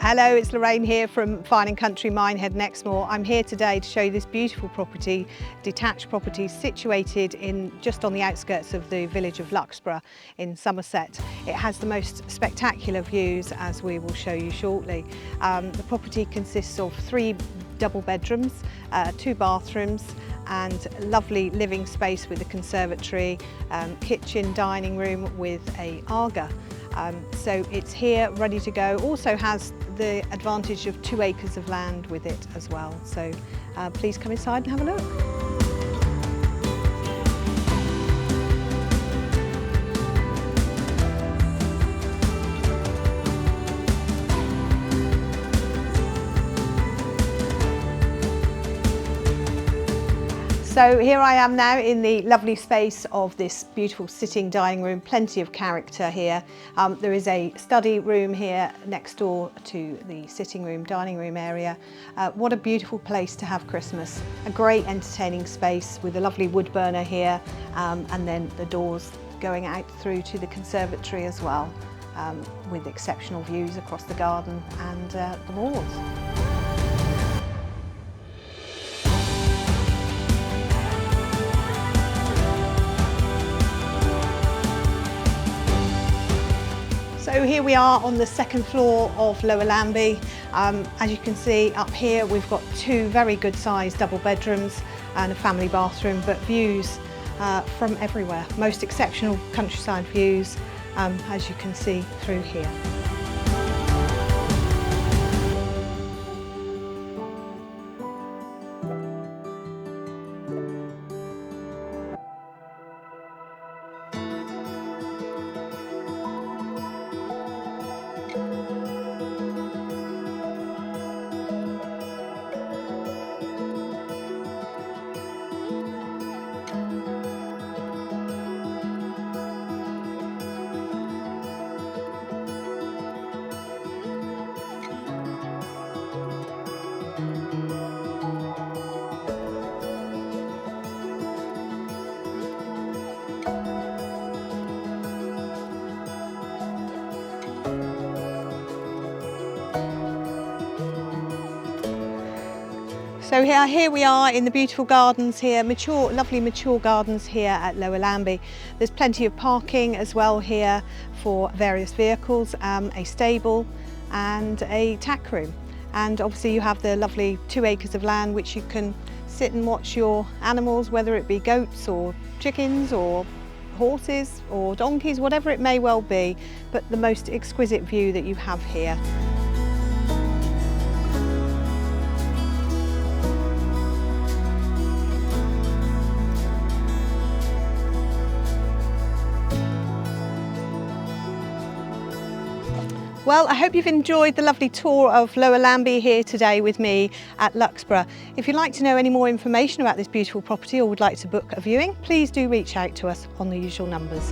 Hello, it's Lorraine here from Fine and Country Minehead in Exmoor. I'm here today to show you this beautiful property, detached property situated just on the outskirts of the village of Luxborough in Somerset. It has the most spectacular views, as we will show you shortly. The property consists of 3 double bedrooms, 2 bathrooms and lovely living space with a conservatory, kitchen, dining room with a Arga. So it's here ready to go. Also has the advantage of 2 acres of land with it as well. So please come inside and have a look. So here I am now in the lovely space of this beautiful sitting dining room, plenty of character here. There is a study room here next door to the sitting room, dining room area. What a beautiful place to have Christmas. A great entertaining space with a lovely wood burner here, and then the doors going out through to the conservatory as well, with exceptional views across the garden and the moors. So here we are on the 2nd floor of Lower Lambie. As you can see up here, we've got 2 very good sized double bedrooms and a family bathroom, but views from everywhere. Most exceptional countryside views, as you can see through here. So here we are in the beautiful gardens here, lovely mature gardens here at Lower Lambie. There's plenty of parking as well here for various vehicles, a stable and a tack room. And obviously you have the lovely 2 acres of land which you can sit and watch your animals, whether it be goats or chickens or horses or donkeys, whatever it may well be, but the most exquisite view that you have here. Well, I hope you've enjoyed the lovely tour of Lower Lambie here today with me at Luxborough. If you'd like to know any more information about this beautiful property or would like to book a viewing, please do reach out to us on the usual numbers.